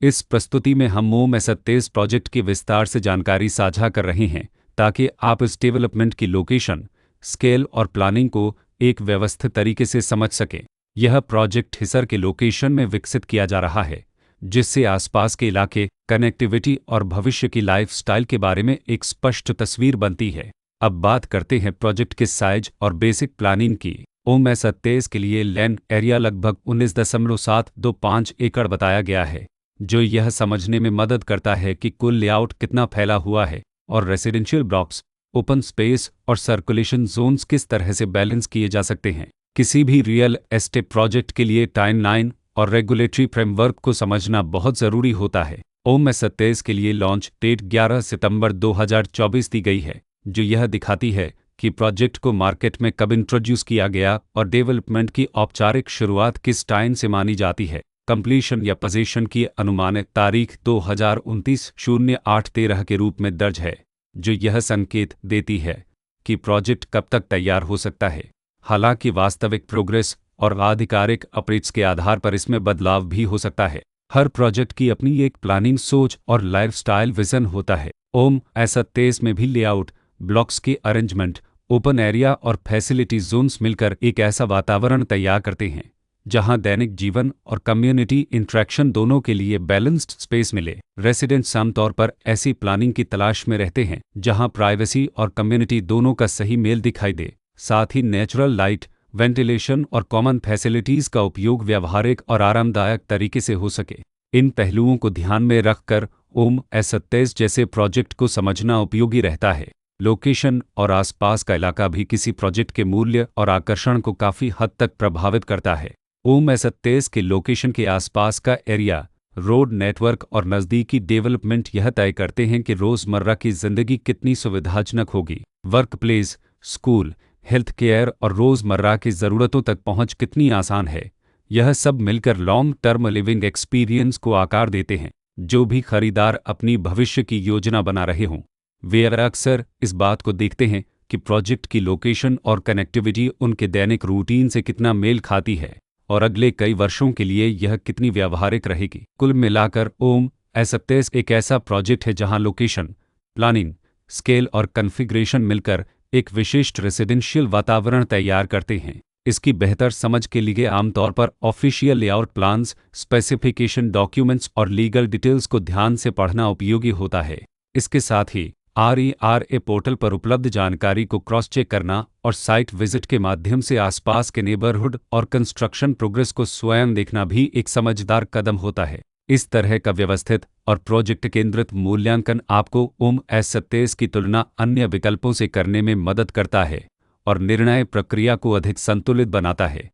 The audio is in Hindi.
इस प्रस्तुति में हम ओम S27 प्रोजेक्ट की विस्तार से जानकारी साझा कर रहे हैं ताकि आप इस डेवलपमेंट की लोकेशन, स्केल और प्लानिंग को एक व्यवस्थित तरीके से समझ सकें। यह प्रोजेक्ट हिसार के लोकेशन में विकसित किया जा रहा है, जिससे आसपास के इलाके, कनेक्टिविटी और भविष्य की लाइफस्टाइल के बारे में एक स्पष्ट तस्वीर बनती है। अब बात करते हैं प्रोजेक्ट के साइज और बेसिक प्लानिंग की। ओम S27 के लिए लैंड एरिया लगभग 19.725 एकड़ बताया गया है, जो यह समझने में मदद करता है कि कुल लेआउट कितना फैला हुआ है और रेसिडेंशियल ब्लॉक्स, ओपन स्पेस और सर्कुलेशन जोन्स किस तरह से बैलेंस किए जा सकते हैं। किसी भी रियल एस्टेट प्रोजेक्ट के लिए टाइमलाइन और रेगुलेटरी फ्रेमवर्क को समझना बहुत ज़रूरी होता है। ओम S27 के लिए लॉन्च डेट 11 सितंबर 2024 दी गई है, जो यह दिखाती है कि प्रोजेक्ट को मार्केट में कब इंट्रोड्यूस किया गया और डेवलपमेंट की औपचारिक शुरुआत किस टाइम से मानी जाती है। कंप्लीशन या पोजीशन की अनुमानित तारीख 2029-08-13 के रूप में दर्ज है, जो यह संकेत देती है कि प्रोजेक्ट कब तक तैयार हो सकता है। हालांकि वास्तविक प्रोग्रेस और आधिकारिक अपडेट्स के आधार पर इसमें बदलाव भी हो सकता है। हर प्रोजेक्ट की अपनी एक प्लानिंग सोच और लाइफस्टाइल विजन होता है। ओम S27 में भी लेआउट, ब्लॉक्स के अरेंजमेंट, ओपन एरिया और फैसिलिटी जोन्स मिलकर एक ऐसा वातावरण तैयार करते हैं जहां दैनिक जीवन और कम्युनिटी इंटरेक्शन दोनों के लिए बैलेंस्ड स्पेस मिले। रेसिडेंट्स आमतौर पर ऐसी प्लानिंग की तलाश में रहते हैं जहां प्राइवेसी और कम्युनिटी दोनों का सही मेल दिखाई दे। साथ ही नेचुरल लाइट, वेंटिलेशन और कॉमन फैसिलिटीज़ का उपयोग व्यावहारिक और आरामदायक तरीके से हो सके। इन पहलुओं को ध्यान में रखकर ओम S27 जैसे प्रोजेक्ट को समझना उपयोगी रहता है। लोकेशन और आसपास का इलाका भी किसी प्रोजेक्ट के मूल्य और आकर्षण को काफ़ी हद तक प्रभावित करता है। ओम S27 के लोकेशन के आसपास का एरिया, रोड नेटवर्क और नज़दीकी डेवलपमेंट यह तय करते हैं कि रोज़मर्रा की ज़िंदगी कितनी सुविधाजनक होगी। Work place, school, health care और रोज़मर्रा की ज़रूरतों तक पहुंच कितनी आसान है। यह सब मिलकर लॉन्ग टर्म लिविंग एक्सपीरियंस को आकार देते हैं। जो भी खरीदार अपनी भविष्य की योजना बना रहे हों, वे अक्सर इस बात को देखते हैं कि प्रोजेक्ट की लोकेशन और कनेक्टिविटी उनके दैनिक रूटीन से कितना मेल खाती है और अगले कई वर्षों के लिए यह कितनी व्यावहारिक रहेगी। कुल मिलाकर ओम S27 एक ऐसा प्रोजेक्ट है जहां लोकेशन, प्लानिंग, स्केल और कॉन्फ़िगरेशन मिलकर एक विशिष्ट रेसिडेंशियल वातावरण तैयार करते हैं। इसकी बेहतर समझ के लिए आमतौर पर official layout plans, specification documents और लीगल डिटेल्स को ध्यान से पढ़ना उपयोगी होता है। इसके साथ ही RERA पोर्टल पर उपलब्ध जानकारी को क्रॉस चेक करना और साइट विजिट के माध्यम से आसपास के नेबरहुड और कंस्ट्रक्शन प्रोग्रेस को स्वयं देखना भी एक समझदार कदम होता है। इस तरह का व्यवस्थित और प्रोजेक्ट केंद्रित मूल्यांकन आपको ओम S27 की तुलना अन्य विकल्पों से करने में मदद करता है और निर्णय प्रक्रिया को अधिक संतुलित बनाता है।